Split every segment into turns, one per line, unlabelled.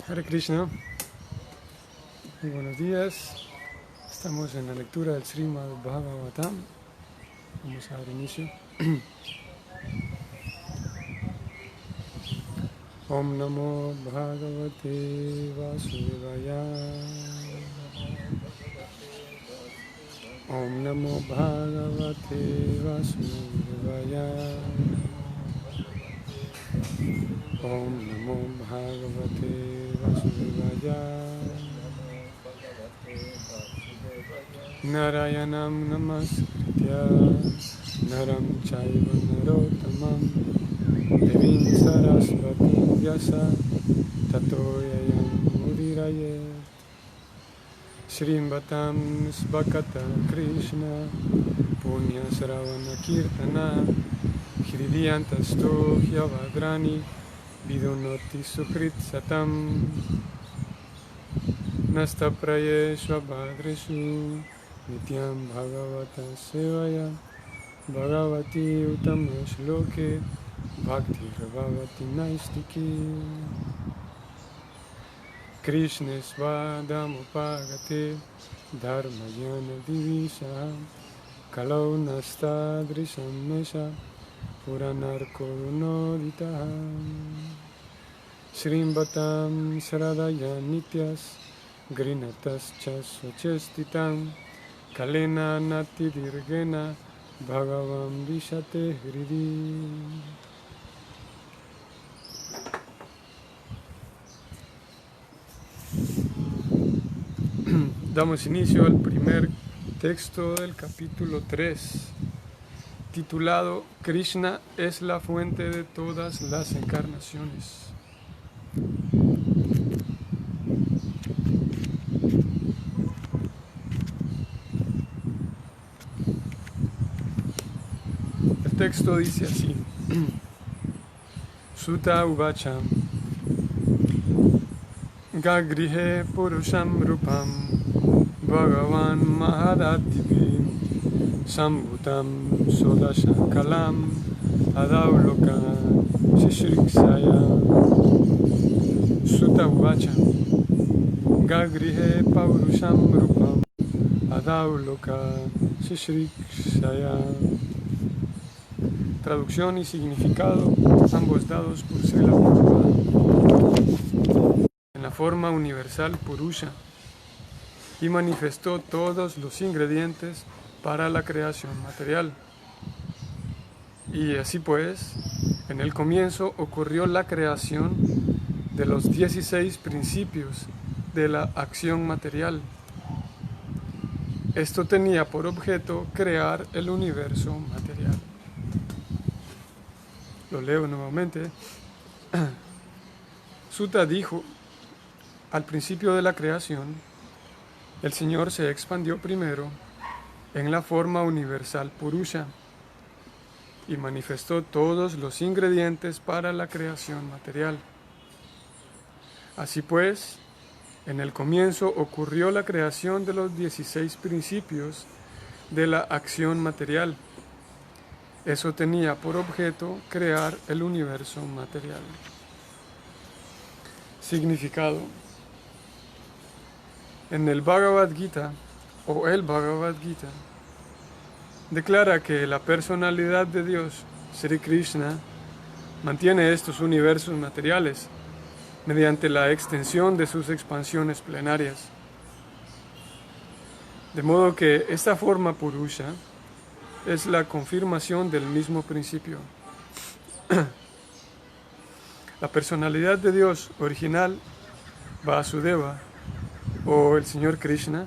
Hare Krishna, muy buenos días. Estamos en la lectura del Srimad Bhagavatam. Vamos a dar inicio. Om Namo Bhagavate Vasudevaya. Om Namo Bhagavate Vasudevaya. Om Namo Bhagavate Vasudevaya. Narayanam Namaskritya Naram Chaiva Narottamam Devim Saraswati Vyasa Tato Yayam Mudirayet. Srimvatam Svakata Krishna Punya Saravana Kirtana Hridiyantasto Hyavadrani Vidunoti Sukrit Satam Nasta Prayeshva Bhadreshu Nityam Bhagavata Sevaya Bhagavati Utama Shloke Bhakti Bhagavati Naistiki Krishna Svadamupagate Dharmayana Divisa Kalau Nasta Drisham Mesha Puranarko Noditaha Srimvatam Saradaya Nityas Grinatas Chasvachestitam Kalena Nati Dirgena Bhagavam Vishate Hridi. Damos inicio al primer texto del capítulo 3, titulado Krishna es la fuente de todas las encarnaciones. El texto dice así: Sutta Uvacha Gagrihe Purusham Rupam Bhagavan Mahadativi Sambhutam Sodashakalam Adauloka Shishriksaya. Sutta Uvacha Gagrihe Purusham Rupam Adauloka Shishriksaya. Traducción y significado, ambos dados por Srila Prabhupada. En la forma universal Purusha, y manifestó todos los ingredientes para la creación material. Y así pues, en el comienzo ocurrió la creación de los 16 principios de la acción material. Esto tenía por objeto crear el universo material. Lo leo nuevamente. Sutta dijo: al principio de la creación, el Señor se expandió primero en la forma universal Purusha y manifestó todos los ingredientes para la creación material. Así pues, en el comienzo ocurrió la creación de los 16 principios de la acción material. Eso tenía por objeto crear el universo material. Significado: en el Bhagavad Gita, o el Bhagavad Gita, declara que la personalidad de Dios, Sri Krishna, mantiene estos universos materiales mediante la extensión de sus expansiones plenarias. De modo que esta forma Purusha es la confirmación del mismo principio. La personalidad de Dios original, Vasudeva, o el Señor Krishna,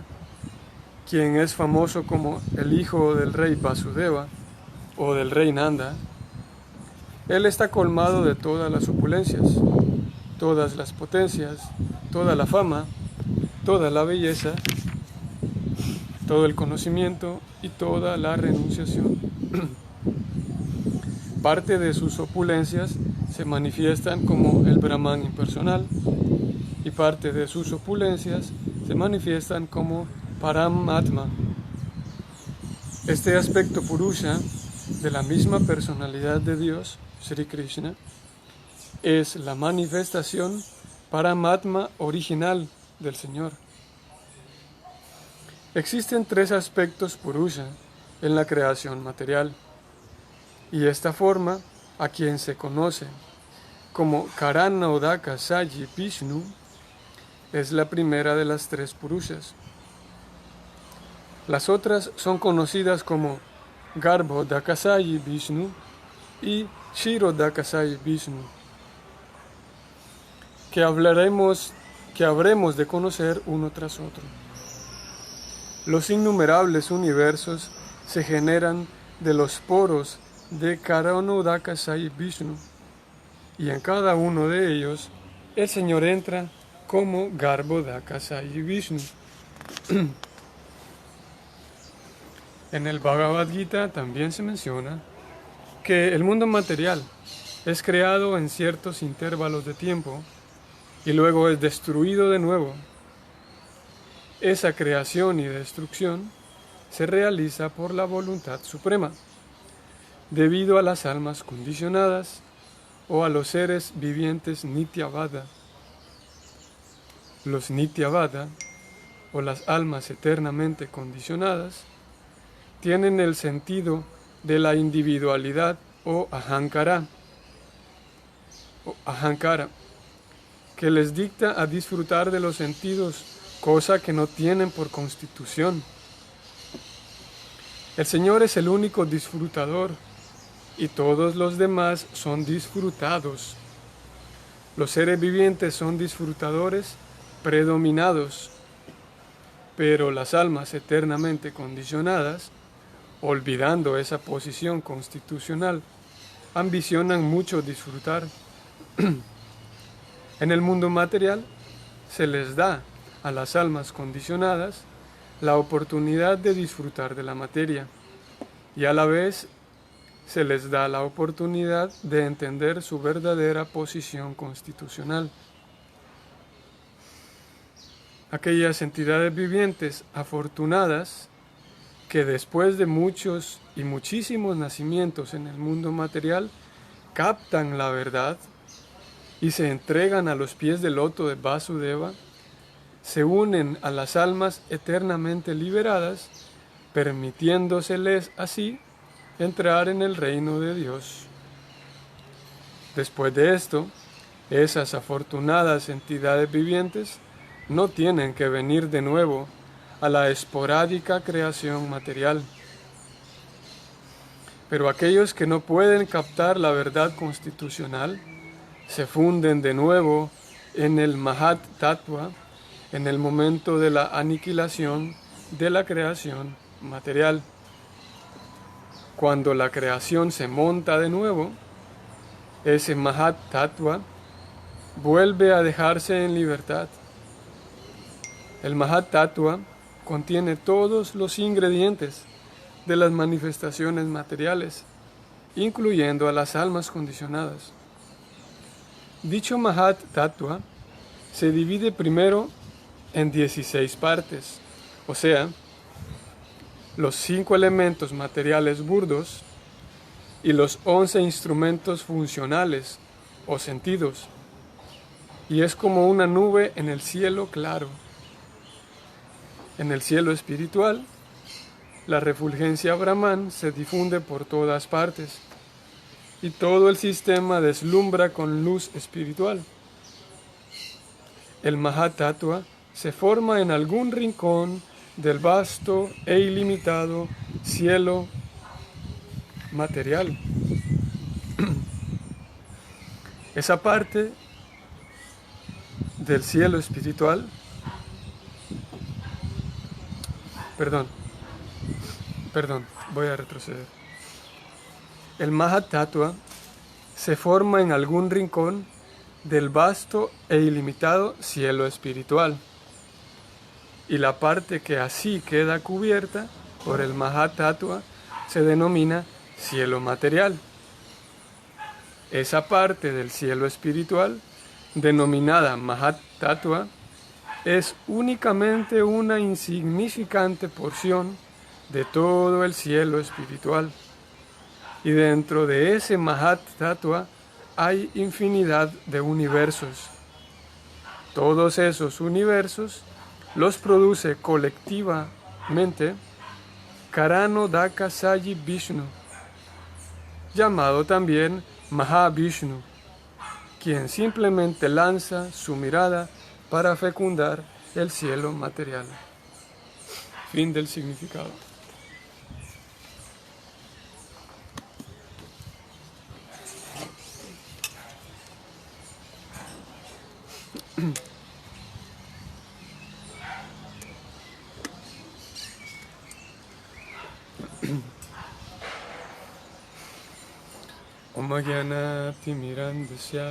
quien es famoso como el hijo del rey Vasudeva o del rey Nanda, él está colmado de todas las opulencias, todas las potencias, toda la fama, toda la belleza, todo el conocimiento y toda la renunciación. Parte de sus opulencias se manifiestan como el Brahman impersonal y parte de sus opulencias se manifiestan como Paramatma. Este aspecto Purusha de la misma personalidad de Dios, Sri Krishna, es la manifestación Paramatma original del Señor. Existen 3 aspectos Purusha en la creación material, y esta forma, a quien se conoce como Karana Udaka Sayi Vishnu, es la primera de las 3 Purushas. Las otras son conocidas como Garbho Dakasayi Vishnu y Shiro Dakasayi Vishnu, que habremos de conocer uno tras otro. Los innumerables universos se generan de los poros de Karana Udaka Sayi Vishnu, y en cada uno de ellos el Señor entra como Garbho Dakasayi Vishnu. En el Bhagavad Gita también se menciona que el mundo material es creado en ciertos intervalos de tiempo y luego es destruido de nuevo. Esa creación y destrucción se realiza por la voluntad suprema, debido a las almas condicionadas o a los seres vivientes Nityavada. Los Nityavada, o las almas eternamente condicionadas, tienen el sentido de la individualidad o ahankara, que les dicta a disfrutar de los sentidos, cosa que no tienen por constitución. El Señor es el único disfrutador, y todos los demás son disfrutados. Los seres vivientes son disfrutadores predominados, pero las almas eternamente condicionadas, olvidando esa posición constitucional, ambicionan mucho disfrutar. En el mundo material se les da a las almas condicionadas la oportunidad de disfrutar de la materia, y a la vez se les da la oportunidad de entender su verdadera posición constitucional. Aquellas entidades vivientes afortunadas que después de muchos y muchísimos nacimientos en el mundo material captan la verdad y se entregan a los pies del loto de Vasudeva, se unen a las almas eternamente liberadas, permitiéndoseles así entrar en el reino de Dios. Después de esto, esas afortunadas entidades vivientes no tienen que venir de nuevo a la esporádica creación material. Pero aquellos que no pueden captar la verdad constitucional se funden de nuevo en el Mahat Tattva en el momento de la aniquilación de la creación material. Cuando la creación se monta de nuevo, ese Mahat Tattva vuelve a dejarse en libertad. El Mahat Tattva contiene todos los ingredientes de las manifestaciones materiales, incluyendo a las almas condicionadas. Dicho Mahat Tattva se divide primero en 16 partes, o sea, los 5 elementos materiales burdos y los 11 instrumentos funcionales o sentidos, y es como una nube en el cielo claro. En el cielo espiritual, la refulgencia Brahman se difunde por todas partes y todo el sistema deslumbra con luz espiritual. El Mahat Tattva se forma en algún rincón del vasto e ilimitado cielo material. Esa parte del cielo espiritual, perdón, voy a retroceder. El Mahat Tattva se forma en algún rincón del vasto e ilimitado cielo espiritual, y la parte que así queda cubierta por el Mahat Tattva se denomina cielo material. Esa parte del cielo espiritual, denominada Mahat Tattva, es únicamente una insignificante porción de todo el cielo espiritual. Y dentro de ese Mahat Tattva hay infinidad de universos. todos esos universos los produce colectivamente Karano Daka Sayi Vishnu, llamado también Mahavishnu, quien simplemente lanza su mirada para fecundar el cielo material. Fin del significado. Om Jnana Timirandasya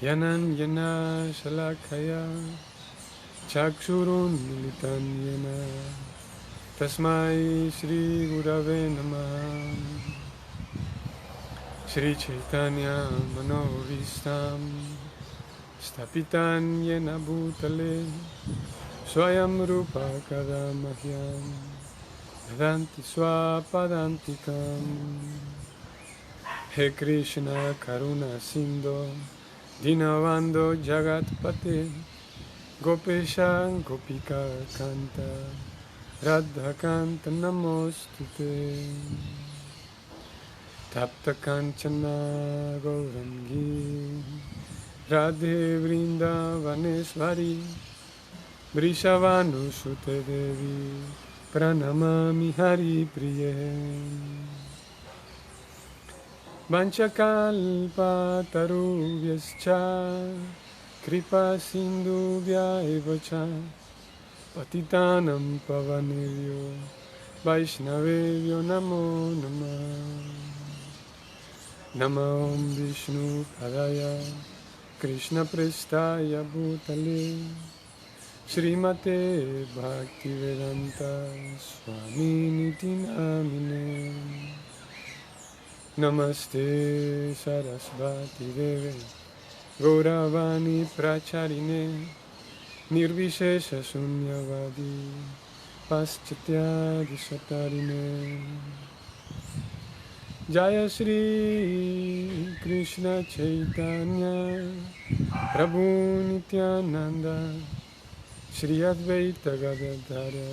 Yanan Yana Shalakaya Chakshurun Militan Yana Tasmai Shri Gurave Namaha Shri Chaitanya Manovistam Stapitan Yena Bhutale Swayam Rupa Kadamahyam Vedanti Swapadantikam He Krishna Karuna Sindho Dinavando Jagatpate Gopesha Gopika Kanta Radha Kanta Namostute Tapta Kanchana Gaurangi Radhe Vrindavanesvari Vrishavanu Sute Devi Pranamami Hari Priye Vanchakalpa Tarubhyascha Kripa Sindhubhya Evacha Patitanam Pavanevyo Vaishnavevyo Namo Namah Namo Om Vishnu Padaya Krishna Prestaya Bhutale Srimate Bhaktivedanta Swami Niti Namine Namaste Sarasvati Deve Gauravani Pracharine Nirvishesha Sunyavadi Paschatya Dishatarine Jaya Shri Krishna Chaitanya Prabhu Nityananda Shri Advaita Gadadhara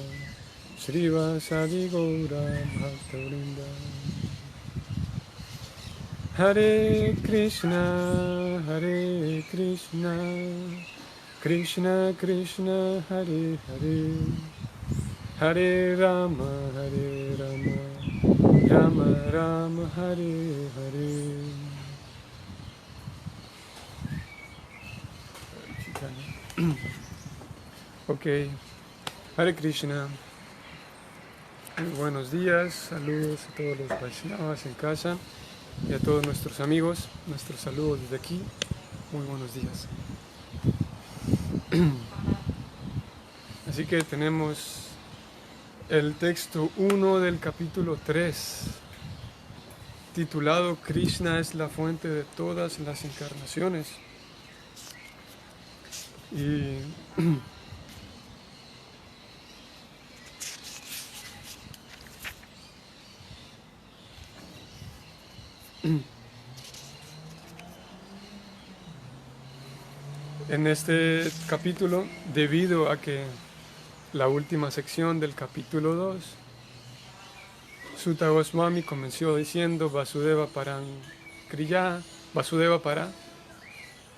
Shri Vasadi Gaura Bhaktavrinda Hare Krishna Krishna Krishna Hare Hare Hare Rama Rama Rama Hare Hare. Ok, Hare Krishna. Muy buenos días, saludos a todos los Vaishnavas en casa y a todos nuestros amigos, nuestros saludos desde aquí. Muy buenos días. Así que tenemos el texto 1 del capítulo 3, titulado Krishna es la fuente de todas las encarnaciones. Y en este capítulo, debido a que la última sección del capítulo 2, Sutta Goswami comenzó diciendo Vasudeva Param Kriya, Vasudeva Para,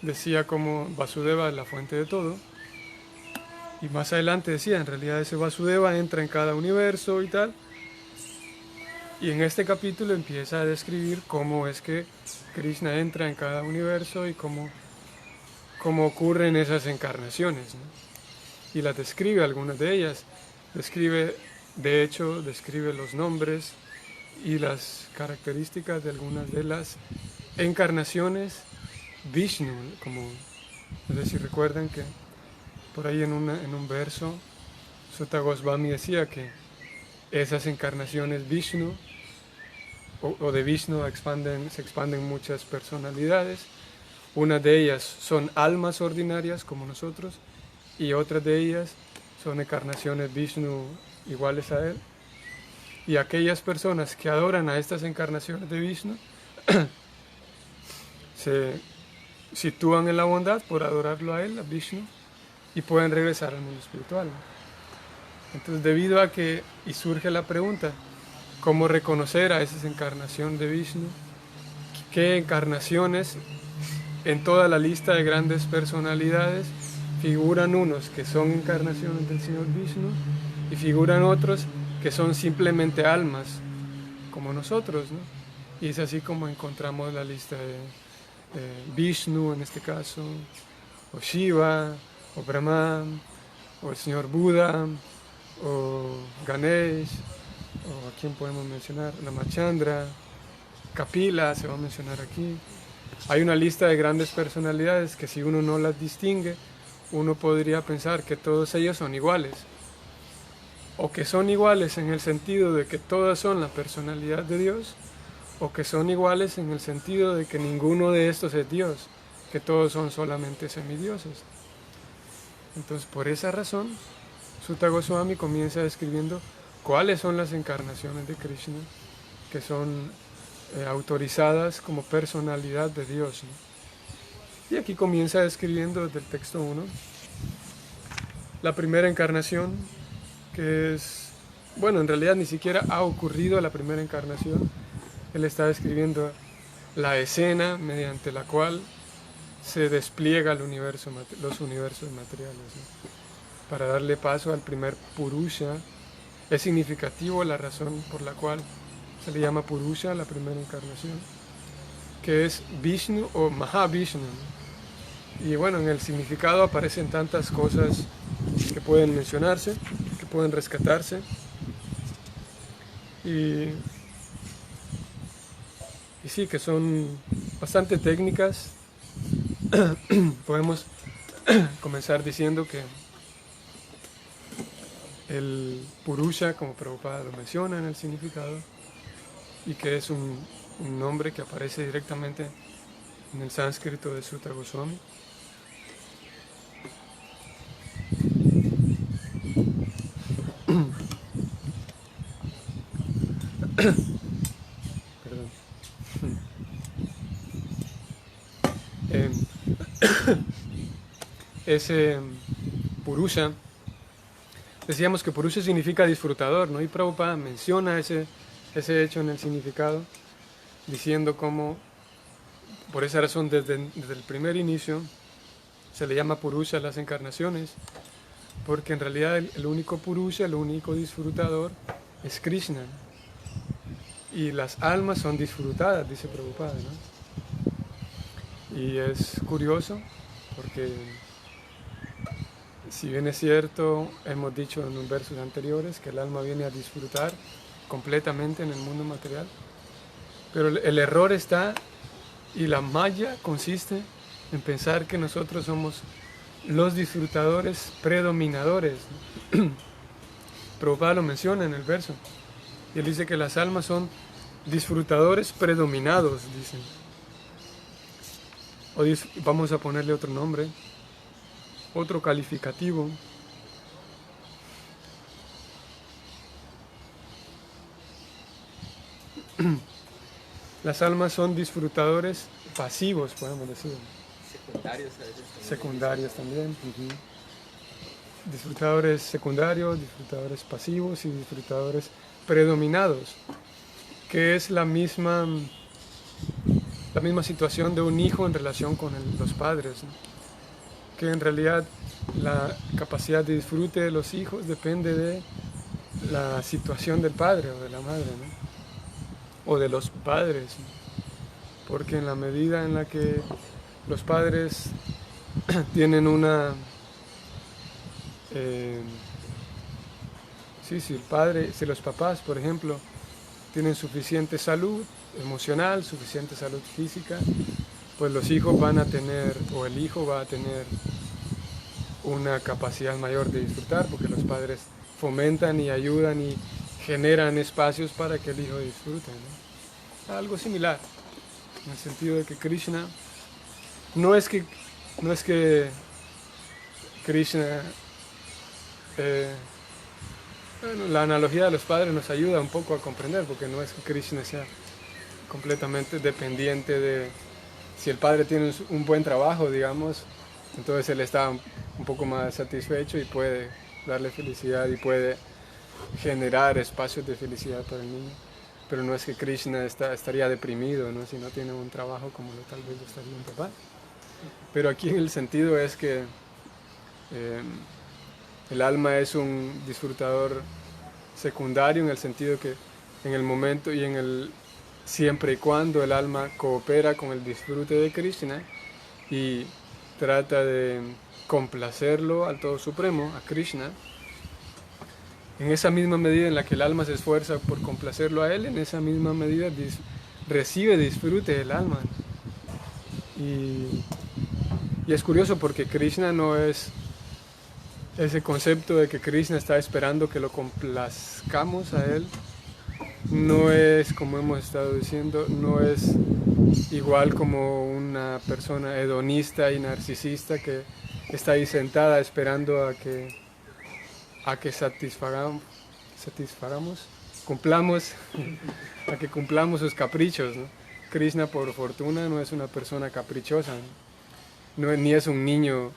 decía como Vasudeva es la fuente de todo, y más adelante decía, en realidad ese Vasudeva entra en cada universo y tal, y en este capítulo empieza a describir cómo es que Krishna entra en cada universo y cómo ocurren esas encarnaciones, ¿no? Y las describe, algunas de ellas, describe los nombres y las características de algunas de las encarnaciones Vishnu, como, no sé si recuerdan que por ahí en un verso Sutta Goswami decía que esas encarnaciones Vishnu o de Vishnu se expanden muchas personalidades. Unas de ellas son almas ordinarias como nosotros y otras de ellas son encarnaciones Vishnu iguales a él. Y aquellas personas que adoran a estas encarnaciones de Vishnu sitúan en la bondad por adorarlo a él, a Vishnu, y pueden regresar al mundo espiritual. Entonces, debido a que, y surge la pregunta, ¿cómo reconocer a esa encarnación de Vishnu? ¿Qué encarnaciones en toda la lista de grandes personalidades figuran unos que son encarnaciones del Señor Vishnu y figuran otros que son simplemente almas, como nosotros, ¿no? Y es así como encontramos la lista de Vishnu en este caso, o Shiva, o Brahman, o el Señor Buda, o Ganesh, o a quién podemos mencionar, Ramachandra, Kapila se va a mencionar aquí. Hay una lista de grandes personalidades que si uno no las distingue, uno podría pensar que todos ellos son iguales, o que son iguales en el sentido de que todas son la personalidad de Dios, o que son iguales en el sentido de que ninguno de estos es Dios, que todos son solamente semidioses. Entonces, por esa razón, Sutta Goswami comienza describiendo cuáles son las encarnaciones de Krishna que son autorizadas como personalidad de Dios, ¿no? Y aquí comienza describiendo desde el texto 1 la primera encarnación, que es, bueno, en realidad ni siquiera ha ocurrido la primera encarnación. Él está describiendo la escena mediante la cual se despliega el universo, los universos materiales, ¿no? Para darle paso al primer Purusha. Es significativo la razón por la cual se le llama Purusha, la primera encarnación, que es Vishnu o Mahavishnu, ¿no? Y bueno, en el significado aparecen tantas cosas que pueden mencionarse, que pueden rescatarse. Y sí, que son bastante técnicas. Podemos comenzar diciendo que el Purusha, como Prabhupada lo menciona en el significado, y que es un nombre que aparece directamente en el sánscrito de Sutta Goswami. Perdón. Ese Purusha, decíamos que Purusha significa disfrutador, ¿no? Y Prabhupada menciona ese hecho en el significado, diciendo cómo, por esa razón, desde el primer inicio, se le llama Purusha a las encarnaciones, porque en realidad el único Purusha, el único disfrutador, es Krishna. Y las almas son disfrutadas, dice Prabhupada, ¿no? Y es curioso, porque si bien es cierto, hemos dicho en los versos anteriores que el alma viene a disfrutar completamente en el mundo material, pero el error está, y la malla consiste en pensar que nosotros somos los disfrutadores predominadores. Prabhupada lo menciona en el verso, y él dice que las almas son disfrutadores predominados, dicen. O vamos a ponerle otro nombre, otro calificativo. Las almas son disfrutadores pasivos, podemos decir.
Secundarios a veces.
Secundarios también. Disfrutadores secundarios, disfrutadores pasivos y disfrutadores predominados, que es la misma situación de un hijo en relación con los padres, ¿no? Que en realidad la capacidad de disfrute de los hijos depende de la situación del padre o de la madre, ¿no? O de los padres, ¿no? Porque en la medida en la que los padres tienen una... si los papás, por ejemplo, tienen suficiente salud emocional, suficiente salud física, pues los hijos van a tener, o el hijo va a tener una capacidad mayor de disfrutar, porque los padres fomentan y ayudan y generan espacios para que el hijo disfrute, ¿no? Algo similar, en el sentido de que Krishna, no es que Krishna, bueno, la analogía de los padres nos ayuda un poco a comprender, porque no es que Krishna sea completamente dependiente si el padre tiene un buen trabajo, digamos, entonces él está un poco más satisfecho y puede darle felicidad y puede generar espacios de felicidad para el niño. Pero no es que Krishna estaría deprimido, ¿no? Si no tiene un trabajo como tal vez lo estaría un papá. Pero aquí el sentido es que el alma es un disfrutador secundario en el sentido que en el momento y siempre y cuando el alma coopera con el disfrute de Krishna y trata de complacerlo al Todo Supremo, a Krishna, en esa misma medida en la que el alma se esfuerza por complacerlo a él, en esa misma medida recibe disfrute del alma. Y es curioso porque Krishna no es ese concepto de que Krishna está esperando que lo complazcamos a él. No es, como hemos estado diciendo, no es igual como una persona hedonista y narcisista que está ahí sentada esperando a que cumplamos sus caprichos, ¿no? Krishna, por fortuna, no es una persona caprichosa, ¿no? Ni es un niño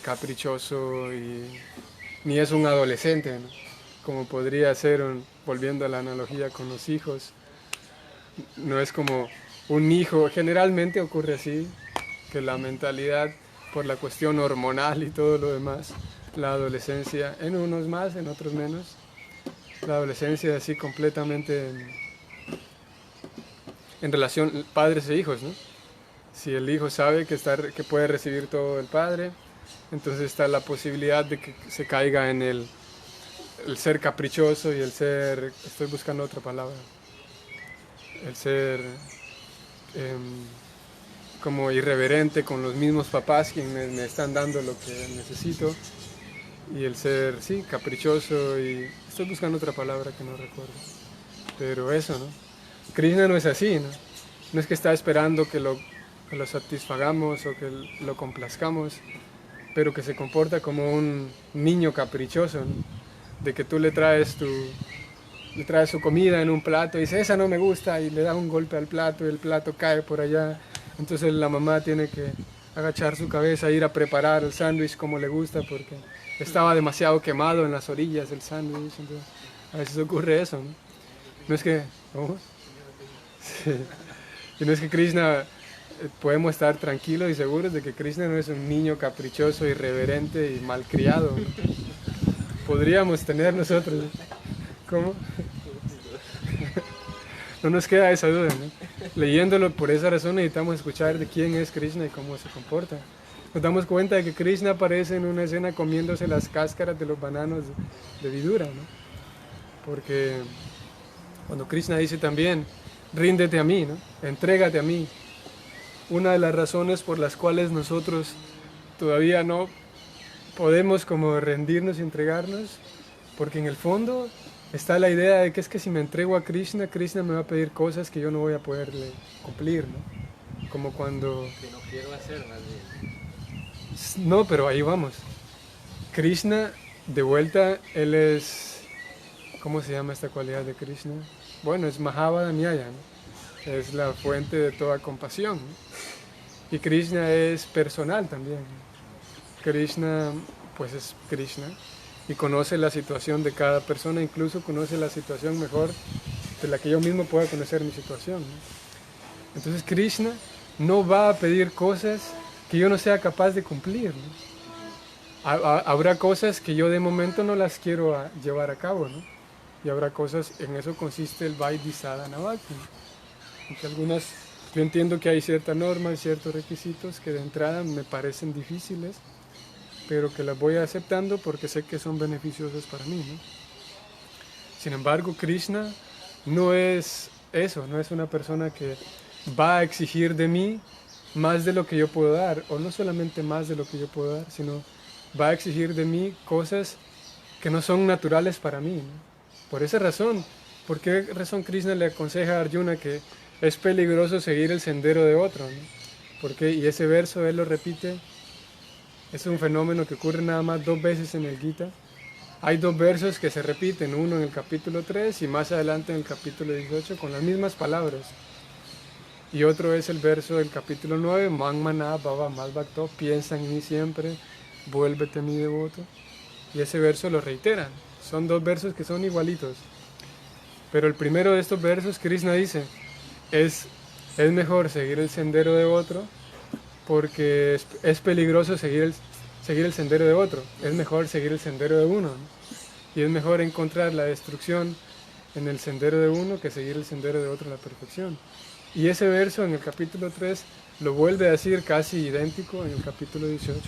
caprichoso ni es un adolescente, ¿no? Como podría ser, volviendo a la analogía con los hijos, no es como un hijo. Generalmente ocurre así, que la mentalidad, por la cuestión hormonal y todo lo demás, la adolescencia, en unos más, en otros menos, la adolescencia así completamente en relación padres e hijos, ¿no? Si el hijo sabe que puede recibir todo del padre, entonces está la posibilidad de que se caiga en el ser caprichoso y el ser, estoy buscando otra palabra, el ser como irreverente con los mismos papás quienes me están dando lo que necesito, y el ser, sí, caprichoso, y estoy buscando otra palabra que no recuerdo, pero eso, ¿no? Krishna no es así, ¿no? No es que está esperando que lo satisfagamos o que lo complazcamos, pero que se comporta como un niño caprichoso, ¿no? De que tú le traes su comida en un plato y dice, esa no me gusta, y le da un golpe al plato y el plato cae por allá. Entonces la mamá tiene que agachar su cabeza, ir a preparar el sándwich como le gusta porque estaba demasiado quemado en las orillas del sándwich. Entonces, a veces ocurre eso, ¿no? No es que... ¿cómo? Sí. Y no es que Krishna... podemos estar tranquilos y seguros de que Krishna no es un niño caprichoso, irreverente y malcriado, ¿no? Podríamos tener nosotros. ¿Cómo? No nos queda esa duda, ¿no? Leyéndolo, por esa razón necesitamos escuchar de quién es Krishna y cómo se comporta. Nos damos cuenta de que Krishna aparece en una escena comiéndose las cáscaras de los bananos de Vidura, ¿no? Porque cuando Krishna dice también, ríndete a mí, ¿no? Entrégate a mí. Una de las razones por las cuales nosotros todavía no podemos como rendirnos y entregarnos, porque en el fondo está la idea de que es que si me entrego a Krishna, Krishna me va a pedir cosas que yo no voy a poderle cumplir, ¿no? Como cuando...
que no quiero hacer más bien.
No, pero ahí vamos. Krishna, de vuelta, él es... ¿Cómo se llama esta cualidad de Krishna? Bueno, es Mahabhara Nyaya, ¿no? Es la fuente de toda compasión, ¿no? Y Krishna es personal también. Krishna, pues es Krishna. Y conoce la situación de cada persona, incluso conoce la situación mejor de la que yo mismo pueda conocer mi situación, ¿no? Entonces Krishna no va a pedir cosas que yo no sea capaz de cumplir, ¿no? Habrá cosas que yo de momento no las quiero llevar a cabo, ¿no? Y habrá cosas, en eso consiste el Vaidhi Sadhana Bhakti, ¿no? Aunque algunas, yo entiendo que hay ciertas normas, ciertos requisitos que de entrada me parecen difíciles, pero que las voy aceptando porque sé que son beneficiosos para mí, ¿no? Sin embargo, Krishna no es eso, no es una persona que va a exigir de mí más de lo que yo puedo dar, o no solamente más de lo que yo puedo dar, sino va a exigir de mí cosas que no son naturales para mí, ¿no? Por esa razón, ¿por qué razón Krishna le aconseja a Arjuna que es peligroso seguir el sendero de otro, ¿no? Porque, y ese verso él lo repite. Es un fenómeno que ocurre nada más 2 veces en el Gita. Hay 2 versos que se repiten, uno en el capítulo 3 y más adelante en el capítulo 18 con las mismas palabras. Y otro es el verso del capítulo 9, Man maná baba mal bhakto, piensa en mí siempre, vuélvete mi devoto. Y ese verso lo reiteran. Son dos versos que son igualitos. Pero el primero de estos versos, Krishna dice, es mejor seguir el sendero de otro porque es peligroso seguir el sendero de otro. Es mejor seguir el sendero de uno, ¿no? Y es mejor encontrar la destrucción en el sendero de uno que seguir el sendero de otro en la perfección. Y ese verso en el capítulo 3 lo vuelve a decir casi idéntico en el capítulo 18.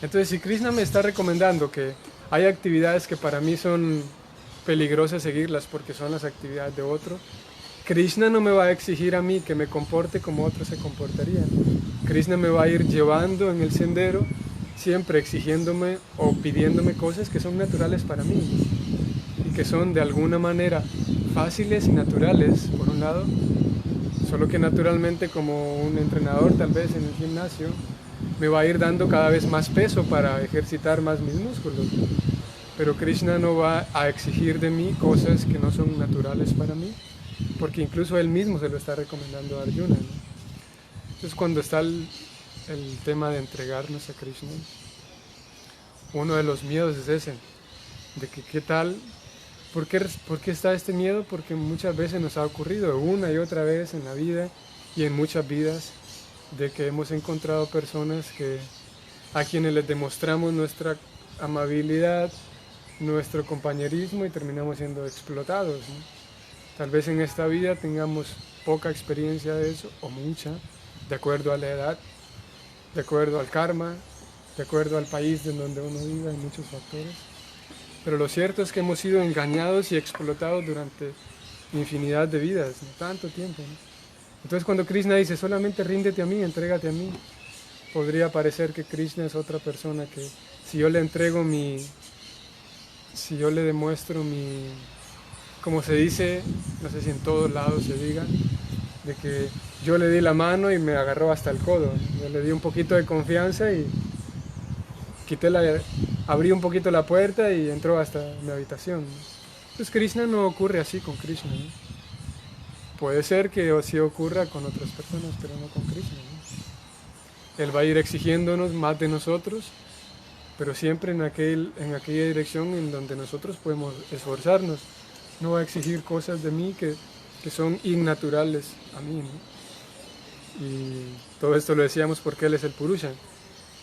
Entonces, si Krishna me está recomendando que hay actividades que para mí son peligrosas seguirlas porque son las actividades de otro, Krishna no me va a exigir a mí que me comporte como otros se comportarían. Krishna me va a ir llevando en el sendero, siempre exigiéndome o pidiéndome cosas que son naturales para mí y que son de alguna manera fáciles y naturales, por un lado, solo que naturalmente como un entrenador tal vez en el gimnasio me va a ir dando cada vez más peso para ejercitar más mis músculos. Pero Krishna no va a exigir de mí cosas que no son naturales para mí, porque incluso él mismo se lo está recomendando a Arjuna, ¿no? Entonces cuando está el tema de entregarnos a Krishna, uno de los miedos es ese, de que qué tal, ¿por qué está este miedo? Porque muchas veces nos ha ocurrido una y otra vez en la vida y en muchas vidas, de que hemos encontrado personas a quienes les demostramos nuestra amabilidad, nuestro compañerismo y terminamos siendo explotados, ¿no? Tal vez en esta vida tengamos poca experiencia de eso o mucha, de acuerdo a la edad, de acuerdo al karma, de acuerdo al país en donde uno vive, hay muchos factores. Pero lo cierto es que hemos sido engañados y explotados durante infinidad de vidas, ¿no? Tanto tiempo, ¿no? Entonces cuando Krishna dice solamente ríndete a mí, entrégate a mí, podría parecer que Krishna es otra persona que si yo le entrego si yo le demuestro como se dice, no sé si en todos lados se diga, de que yo le di la mano y me agarró hasta el codo, yo le di un poquito de confianza y abrí un poquito la puerta y entró hasta mi habitación. Entonces Krishna no ocurre así con Krishna, ¿no? Puede ser que sí ocurra con otras personas, pero no con Krishna, ¿no? Él va a ir exigiéndonos más de nosotros, pero siempre en aquella dirección en donde nosotros podemos esforzarnos. No va a exigir cosas de mí que son innaturales a mí, ¿no? Y todo esto lo decíamos porque Él es el Purusha.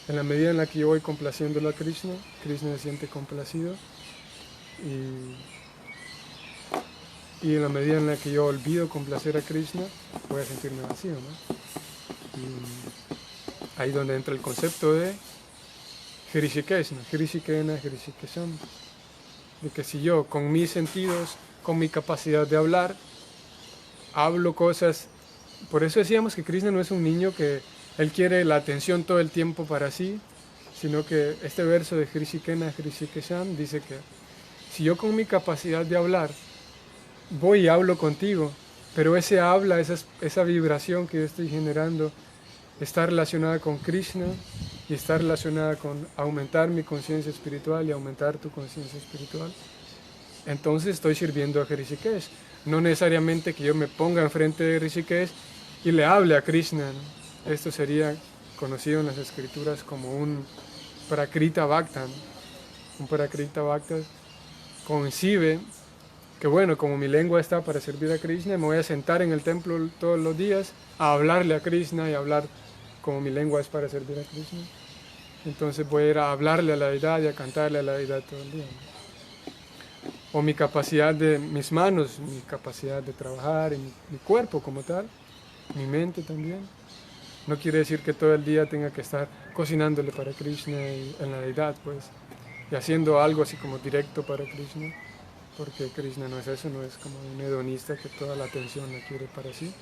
En la medida en la que yo voy complaciéndolo a Krishna, Krishna se siente complacido y en la medida en la que yo olvido complacer a Krishna, voy a sentirme vacío, ¿no? Y ahí donde entra el concepto de Hrishikesh, ¿no? Hrishikena, Hrishikesham. De que si yo con mis sentidos, con mi capacidad de hablar, hablo cosas. Por eso decíamos que Krishna no es un niño que él quiere la atención todo el tiempo para sí, sino que este verso de Hrishikena, Hrishikesham dice que si yo con mi capacidad de hablar voy y hablo contigo, pero ese habla, esa vibración que yo estoy generando está relacionada con Krishna y está relacionada con aumentar mi conciencia espiritual y aumentar tu conciencia espiritual, entonces estoy sirviendo a Hrishikesh. No necesariamente que yo me ponga enfrente de Hrishikesh y le hable a Krishna, ¿no? Esto sería conocido en las escrituras como un Prakrita Bhakta, ¿no? Un Prakrita Bhakta concibe que bueno, como mi lengua está para servir a Krishna, me voy a sentar en el templo todos los días a hablarle a Krishna y hablar como mi lengua es para servir a Krishna. Entonces voy a ir a hablarle a la deidad y a cantarle a la deidad todo el día, ¿no? O mi capacidad de mis manos, mi capacidad de trabajar, y mi cuerpo como tal, mi mente también. No quiere decir que todo el día tenga que estar cocinándole para Krishna y en la deidad, pues, y haciendo algo así como directo para Krishna. Porque Krishna no es eso, no es como un hedonista que toda la atención la quiere para sí,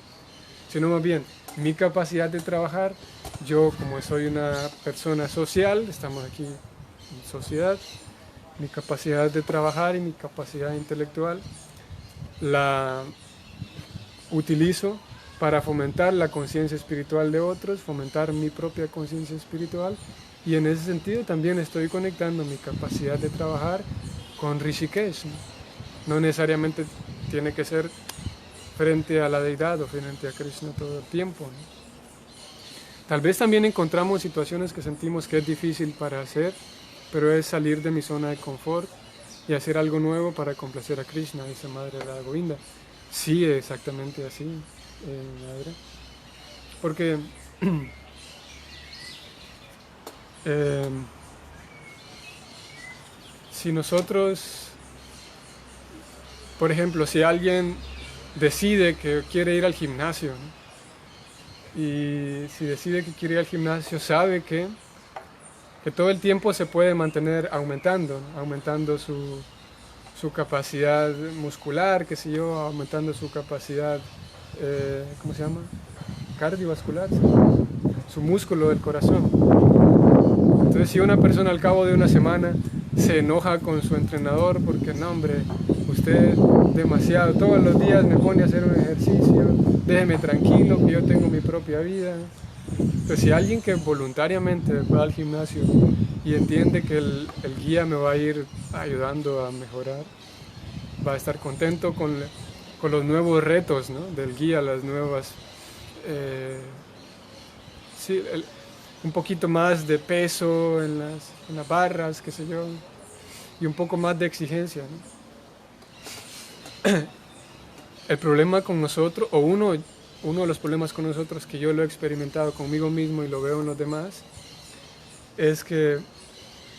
sino más bien mi capacidad de trabajar. Yo, como soy una persona social, estamos aquí en sociedad, mi capacidad de trabajar y mi capacidad intelectual la utilizo para fomentar la conciencia espiritual de otros, fomentar mi propia conciencia espiritual, y en ese sentido también estoy conectando mi capacidad de trabajar con Rishikesh, ¿no? No necesariamente tiene que ser frente a la deidad o frente a Krishna todo el tiempo, ¿no? Tal vez también encontramos situaciones que sentimos que es difícil para hacer, pero es salir de mi zona de confort y hacer algo nuevo para complacer a Krishna, dice Madre Radha Govinda. Sí, exactamente así, Madre. Porque si nosotros, por ejemplo, si alguien decide que quiere ir al gimnasio, ¿no? Y si decide que quiere ir al gimnasio, sabe que todo el tiempo se puede mantener aumentando, ¿no? Aumentando su capacidad muscular, qué sé yo, aumentando su capacidad, ¿cómo se llama? Cardiovascular, ¿sí? Su músculo del corazón. Entonces, si una persona al cabo de una semana se enoja con su entrenador porque, no, hombre, usted demasiado, todos los días me pone a hacer un ejercicio, déjeme tranquilo, que yo tengo mi propia vida. Entonces, si alguien que voluntariamente va al gimnasio y entiende que el guía me va a ir ayudando a mejorar, va a estar contento con los nuevos retos, ¿no? Del guía, las nuevas... sí, un poquito más de peso en las barras, qué sé yo, y un poco más de exigencia, ¿no? El problema con nosotros, o uno de los problemas con nosotros, que yo lo he experimentado conmigo mismo y lo veo en los demás, es que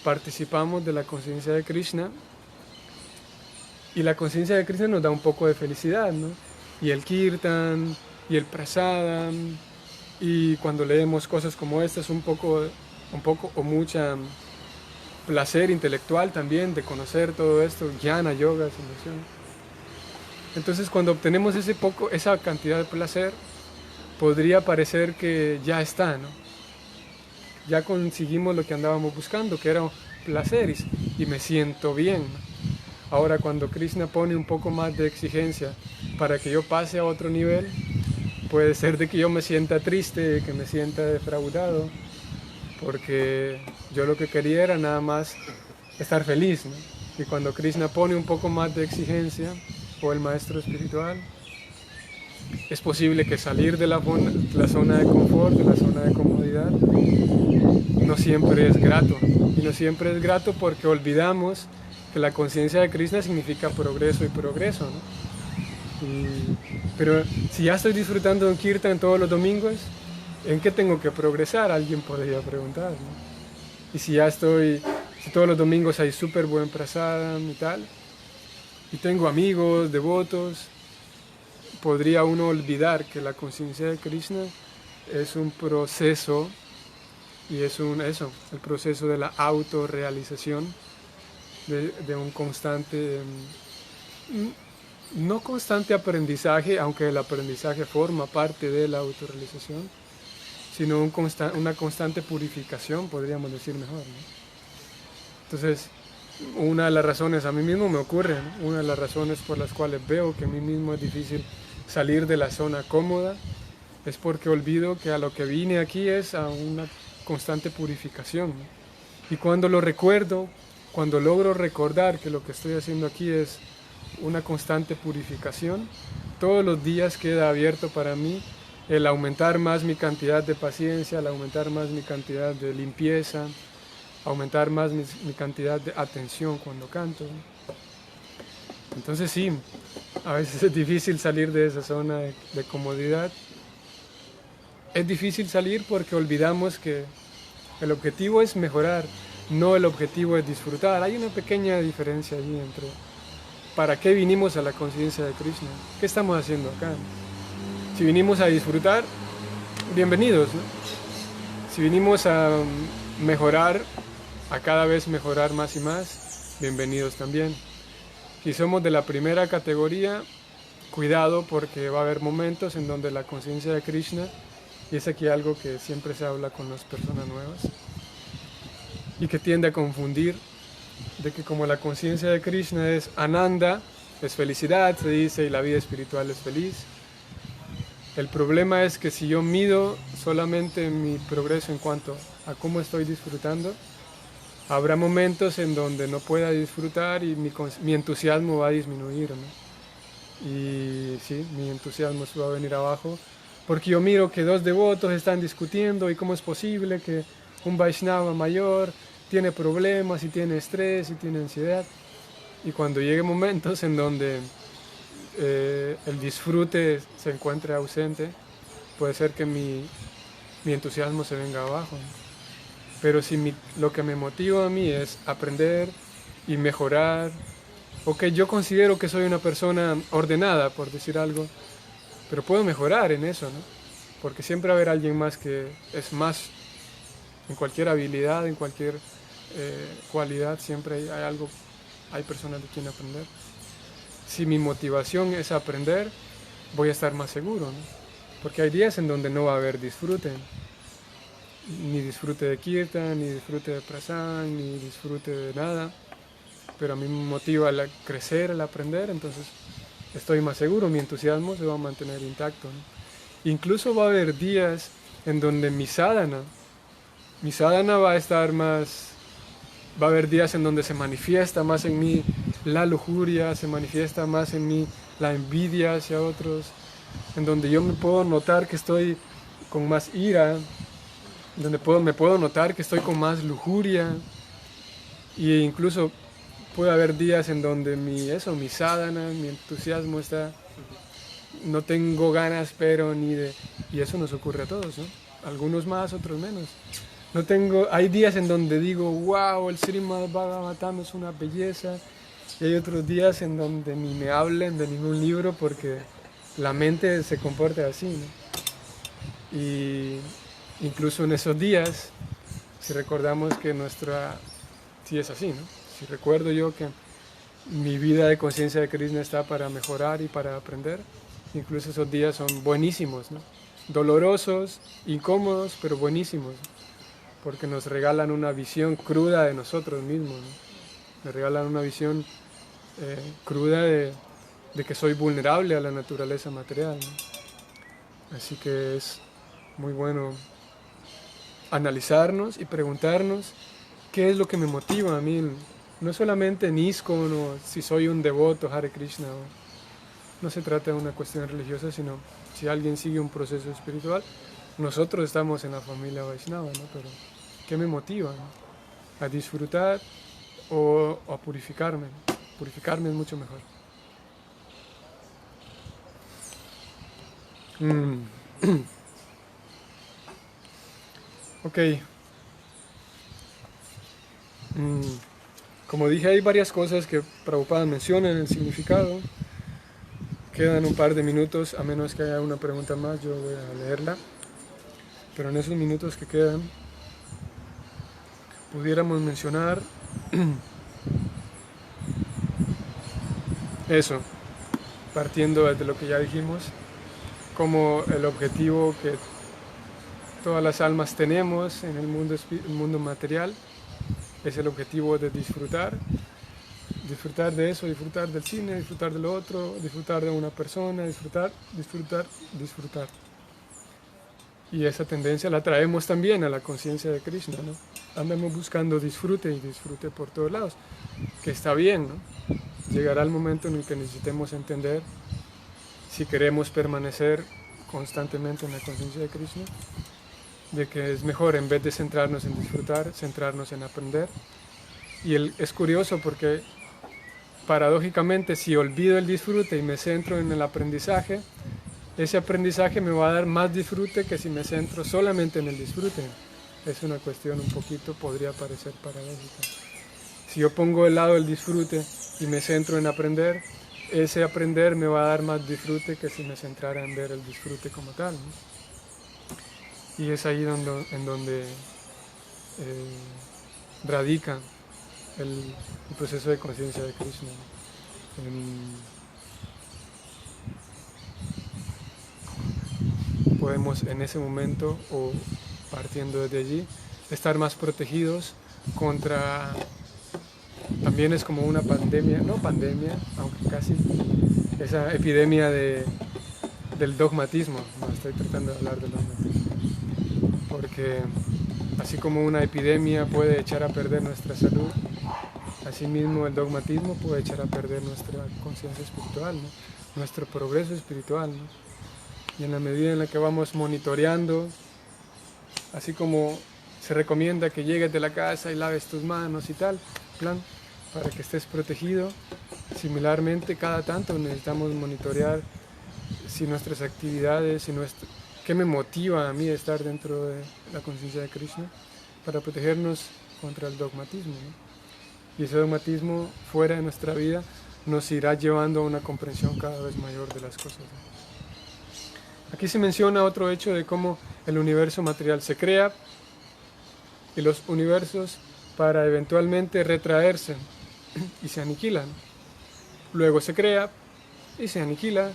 participamos de la conciencia de Krishna y la conciencia de Krishna nos da un poco de felicidad, ¿no? Y el kirtan, y el prasadam, y cuando leemos cosas como estas, un poco o mucha placer intelectual también de conocer todo esto, jnana, yoga, emoción. Entonces, cuando obtenemos esa cantidad de placer, podría parecer que ya está, ¿no? Ya conseguimos lo que andábamos buscando, que era placer, y me siento bien, ¿no? Ahora, cuando Krishna pone un poco más de exigencia para que yo pase a otro nivel, puede ser de que yo me sienta triste, que me sienta defraudado, porque yo lo que quería era nada más estar feliz, ¿no? Y cuando Krishna pone un poco más de exigencia, o el maestro espiritual, es posible que salir de la zona de confort, de la zona de comodidad, no siempre es grato. Y no siempre es grato porque olvidamos que la conciencia de Krishna significa progreso y progreso, ¿no? Pero si ya estoy disfrutando de un kirtan todos los domingos, ¿en qué tengo que progresar? Alguien podría preguntar, ¿no? Y si todos los domingos hay súper buen prasadam y tal, y tengo amigos, devotos, podría uno olvidar que la conciencia de Krishna es un proceso, y es el proceso de la autorrealización, de un constante... no constante aprendizaje, aunque el aprendizaje forma parte de la autorrealización, sino una constante purificación, podríamos decir mejor, ¿no? Entonces, una de las razones, a mí mismo me ocurre, ¿no? Una de las razones por las cuales veo que a mí mismo es difícil salir de la zona cómoda, es porque olvido que a lo que vine aquí es a una constante purificación, ¿no? Y cuando lo recuerdo, cuando logro recordar que lo que estoy haciendo aquí es una constante purificación, todos los días queda abierto para mí el aumentar más mi cantidad de paciencia, el aumentar más mi cantidad de limpieza, aumentar más mi cantidad de atención cuando canto. Entonces sí, a veces es difícil salir de esa zona de comodidad. Es difícil salir porque olvidamos que el objetivo es mejorar, no el objetivo es disfrutar. Hay una pequeña diferencia allí entre ¿para qué vinimos a la conciencia de Krishna? ¿Qué estamos haciendo acá? Si vinimos a disfrutar, bienvenidos, ¿no? Si vinimos a mejorar, a cada vez mejorar más y más, bienvenidos también. Si somos de la primera categoría, cuidado porque va a haber momentos en donde la conciencia de Krishna, y es aquí algo que siempre se habla con las personas nuevas, y que tiende a confundir, de que como la conciencia de Krishna es Ananda, es felicidad, se dice, y la vida espiritual es feliz. El problema es que si yo mido solamente mi progreso en cuanto a cómo estoy disfrutando, habrá momentos en donde no pueda disfrutar y mi entusiasmo va a disminuir, ¿no? y sí, mi entusiasmo se va a venir abajo, porque yo miro que dos devotos están discutiendo y cómo es posible que un Vaishnava mayor tiene problemas y tiene estrés y tiene ansiedad. Y cuando lleguen momentos en donde el disfrute se encuentre ausente, puede ser que mi entusiasmo se venga abajo, ¿no? Pero si lo que me motiva a mí es aprender y mejorar, o que yo considero que soy una persona ordenada, por decir algo, pero puedo mejorar en eso, ¿no? Porque siempre va a haber alguien más que es más en cualquier habilidad, en cualquier cualidad, siempre hay algo, hay personas de quien aprender. Si mi motivación es aprender, voy a estar más seguro, ¿no? Porque hay días en donde no va a haber disfrute, ni disfrute de kirtan, ni disfrute de prasad, ni disfrute de nada, pero a mí me motiva el crecer, el aprender, entonces estoy más seguro, mi entusiasmo se va a mantener intacto, ¿no? Incluso va a haber días en donde mi sadhana va a estar más, va a haber días en donde se manifiesta más en mí la lujuria, se manifiesta más en mí la envidia hacia otros, en donde yo me puedo notar que estoy con más ira, donde me puedo notar que estoy con más lujuria, e incluso puede haber días en donde mi sadhana, mi entusiasmo está, no tengo ganas, pero ni de, y eso nos ocurre a todos, ¿no? Algunos más, otros menos. Hay días en donde digo, wow, el Srimad Bhagavatam es una belleza, y hay otros días en donde ni me hablen de ningún libro porque la mente se comporta así, ¿no? Y incluso en esos días, si recordamos que sí es así, ¿no? Si recuerdo yo que mi vida de conciencia de Krishna está para mejorar y para aprender, incluso esos días son buenísimos, ¿no? Dolorosos, incómodos, pero buenísimos, ¿no? Porque nos regalan una visión cruda de nosotros mismos, ¿no? Me regalan una visión cruda de que soy vulnerable a la naturaleza material, ¿no? Así que es muy bueno analizarnos y preguntarnos qué es lo que me motiva a mí, no solamente en ISKCON o si soy un devoto Hare Krishna, no se trata de una cuestión religiosa, sino si alguien sigue un proceso espiritual, nosotros estamos en la familia Vaishnava, ¿no? Pero ¿qué me motiva, ¿no? ¿A disfrutar o a purificarme? Purificarme es mucho mejor. Ok. Como dije, hay varias cosas que Prabhupada menciona en el significado. Quedan un par de minutos, a menos que haya una pregunta más, yo voy a leerla. Pero en esos minutos que quedan, pudiéramos mencionar eso, partiendo de lo que ya dijimos, como el objetivo que todas las almas tenemos en el mundo material es el objetivo de disfrutar de eso, disfrutar del cine, disfrutar de lo otro, disfrutar de una persona, disfrutar. Y esa tendencia la traemos también a la conciencia de Krishna, ¿no? Andamos buscando disfrute y disfrute por todos lados, que está bien, ¿no? Llegará el momento en el que necesitemos entender si queremos permanecer constantemente en la conciencia de Krishna, de que es mejor, en vez de centrarnos en disfrutar, centrarnos en aprender. Y es curioso porque paradójicamente, si olvido el disfrute y me centro en el aprendizaje, ese aprendizaje me va a dar más disfrute que si me centro solamente en el disfrute. Es una cuestión un poquito, podría parecer paradójica. Si yo pongo de lado el disfrute y me centro en aprender, ese aprender me va a dar más disfrute que si me centrara en ver el disfrute como tal, ¿no? Y es ahí en donde radica el proceso de conciencia de Krishna. Podemos en ese momento, o partiendo desde allí, estar más protegidos contra, también es como una pandemia, no pandemia, aunque casi, esa epidemia del dogmatismo. No estoy tratando de hablar del dogmatismo, porque así como una epidemia puede echar a perder nuestra salud, asimismo el dogmatismo puede echar a perder nuestra conciencia espiritual, ¿no? nuestro progreso espiritual, ¿no? Y en la medida en la que vamos monitoreando, así como se recomienda que llegues de la casa y laves tus manos y tal, plan, para que estés protegido, similarmente cada tanto necesitamos monitorear si nuestras actividades, qué me motiva a mí a estar dentro de la conciencia de Krishna, para protegernos contra el dogmatismo, ¿no? Y ese dogmatismo fuera de nuestra vida nos irá llevando a una comprensión cada vez mayor de las cosas, ¿no? Aquí se menciona otro hecho de cómo el universo material se crea y los universos para eventualmente retraerse y se aniquilan. Luego se crea y se aniquila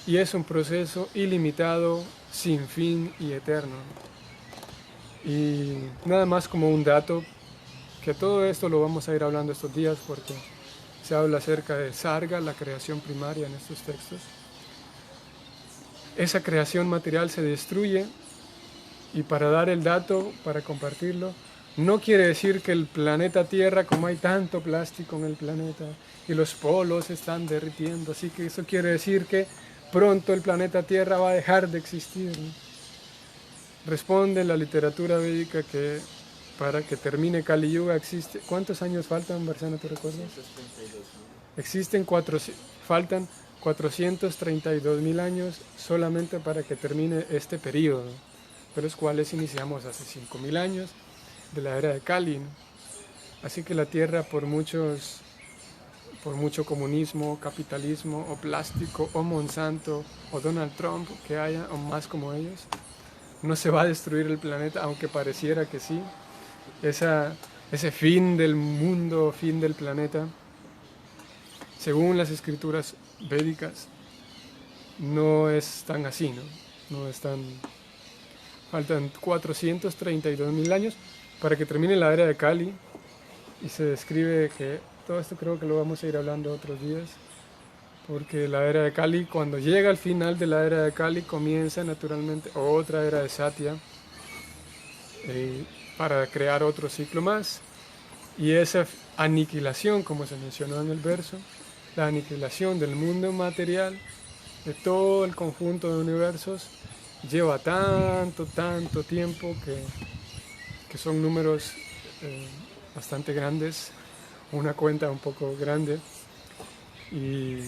y es un proceso ilimitado, sin fin y eterno. Y nada más como un dato, que todo esto lo vamos a ir hablando estos días porque se habla acerca de Sarga, la creación primaria en estos textos. Esa creación material se destruye y para dar el dato, para compartirlo, no quiere decir que el planeta Tierra, como hay tanto plástico en el planeta y los polos se están derritiendo, así que eso quiere decir que pronto el planeta Tierra va a dejar de existir, ¿no? Responde la literatura védica que para que termine Kali Yuga existe... ¿Cuántos años faltan, Barsana, te recuerdas?
132.000.
Faltan 432.000 años solamente para que termine este periodo, de los cuales iniciamos hace 5.000 años de la era de Kali, ¿no? Así que la Tierra, por mucho comunismo, capitalismo, o plástico, o Monsanto, o Donald Trump que haya, o más como ellos, no se va a destruir el planeta, aunque pareciera que sí. Ese fin del mundo, fin del planeta, según las escrituras védicas, no es tan así, ¿no? No es tan... Faltan 432.000 años para que termine la era de Kali, y se describe que todo esto creo que lo vamos a ir hablando otros días, porque la era de Kali, cuando llega al final de la era de Kali, comienza naturalmente otra era de Satya, para crear otro ciclo más, y esa aniquilación, como se mencionó en el verso, la aniquilación del mundo material, de todo el conjunto de universos, lleva tanto tiempo que son números bastante grandes, una cuenta un poco grande, y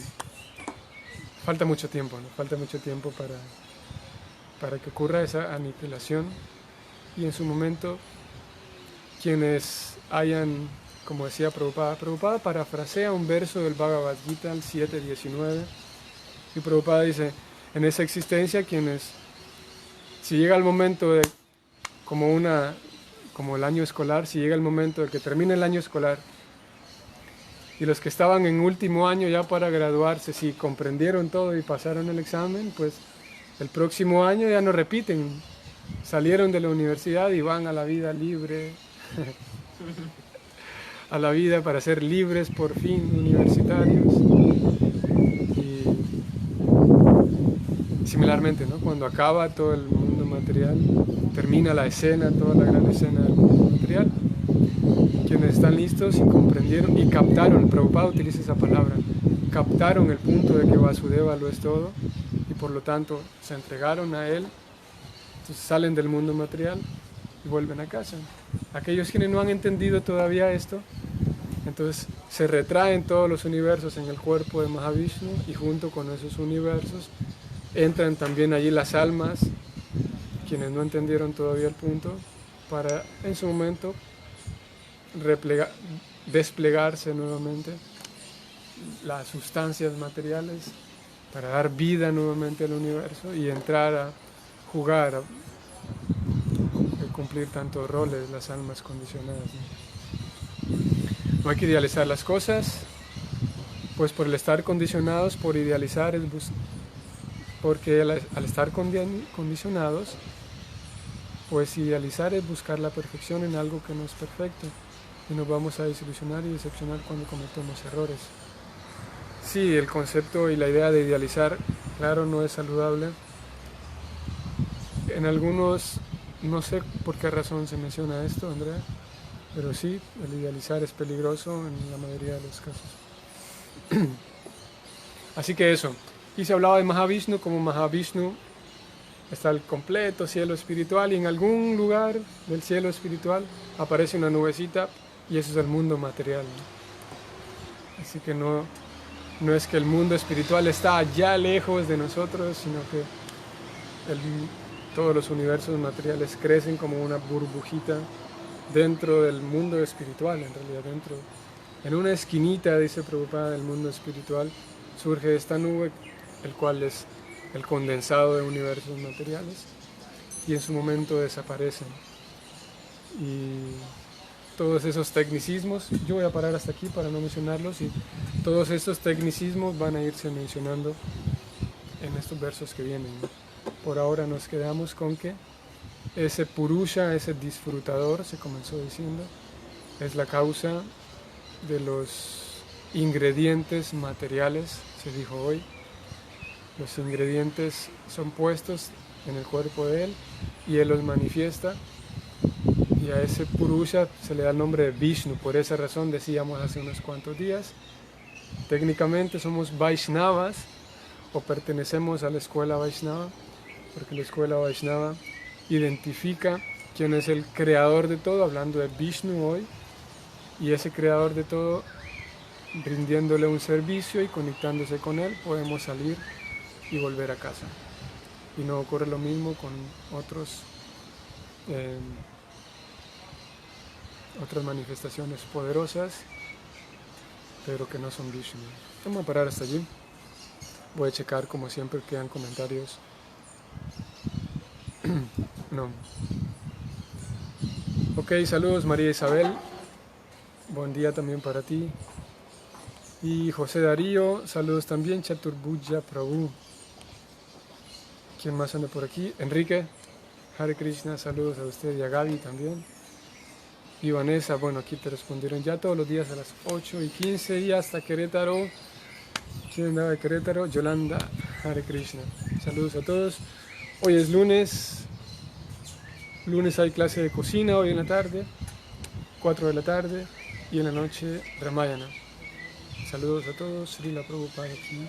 falta mucho tiempo, ¿no? Falta mucho tiempo para que ocurra esa aniquilación, y en su momento quienes hayan, como decía Prabhupada parafrasea un verso del Bhagavad Gita, el 7.19, y Prabhupada dice, en esa existencia quienes, si llega el momento de, como el año escolar, si llega el momento de que termine el año escolar, y los que estaban en último año ya para graduarse, si comprendieron todo y pasaron el examen, pues el próximo año ya no repiten, salieron de la universidad y van a la vida libre, a la vida para ser libres por fin, universitarios. Y similarmente, ¿no? Cuando acaba todo el mundo material, termina la escena, toda la gran escena del mundo material, quienes están listos y comprendieron y captaron, Prabhupada utiliza esa palabra, captaron el punto de que Vasudeva lo es todo y por lo tanto se entregaron a él, entonces salen del mundo material y vuelven a casa. Aquellos quienes no han entendido todavía esto, entonces se retraen todos los universos en el cuerpo de Mahavishnu, y junto con esos universos entran también allí las almas, quienes no entendieron todavía el punto, para en su momento desplegarse nuevamente las sustancias materiales, para dar vida nuevamente al universo y entrar a jugar, a cumplir tantos roles, las almas condicionadas, ¿no? No hay que idealizar las cosas, pues por el estar condicionados, por idealizar, porque al estar condicionados, pues idealizar es buscar la perfección en algo que no es perfecto, y nos vamos a desilusionar y decepcionar cuando cometemos errores. Sí, el concepto y la idea de idealizar, claro, no es saludable. En algunos, no sé por qué razón se menciona esto, Andrea, pero sí, el idealizar es peligroso en la mayoría de los casos. Así que eso, Y se hablaba de Mahavishnu como Mahavishnu está el completo cielo espiritual y en algún lugar del cielo espiritual aparece una nubecita y eso es el mundo material, ¿no? Así que no es que el mundo espiritual está allá lejos de nosotros, sino que todos los universos materiales crecen como una burbujita dentro del mundo espiritual, en realidad en una esquinita, dice Prabhupada, del mundo espiritual surge esta nube, el cual es el condensado de universos materiales, y en su momento desaparecen. Y todos esos tecnicismos, yo voy a parar hasta aquí para no mencionarlos, y todos estos tecnicismos van a irse mencionando en estos versos que vienen, ¿no? Por ahora nos quedamos con que ese purusha, ese disfrutador, se comenzó diciendo, es la causa de los ingredientes materiales, se dijo hoy. Los ingredientes son puestos en el cuerpo de él y él los manifiesta, y a ese purusha se le da el nombre de Vishnu. Por esa razón decíamos hace unos cuantos días, técnicamente somos Vaishnavas o pertenecemos a la escuela Vaishnava, porque la escuela Vaishnava identifica quién es el creador de todo, hablando de Vishnu hoy, y ese creador de todo, rindiéndole un servicio y conectándose con él, podemos salir y volver a casa. Y no ocurre lo mismo con otras manifestaciones poderosas, pero que no son Vishnu. Vamos a parar hasta allí. Voy a checar, como siempre, quedan comentarios. No. Ok, saludos María Isabel. Buen día también para ti. Y José Darío, saludos también. Chaturbuja Prabhu. ¿Quién más anda por aquí? Enrique, Hare Krishna, saludos a usted y a Gaby también. Y Vanessa, bueno, aquí te respondieron ya todos los días a las 8:15 y hasta Querétaro. ¿Quién andaba de Querétaro? Yolanda, Hare Krishna. Saludos a todos. Hoy es lunes. Lunes hay clase de cocina hoy en la tarde, 4 de la tarde, y en la noche Ramayana. Saludos a todos. Srila Prabhupada aquí.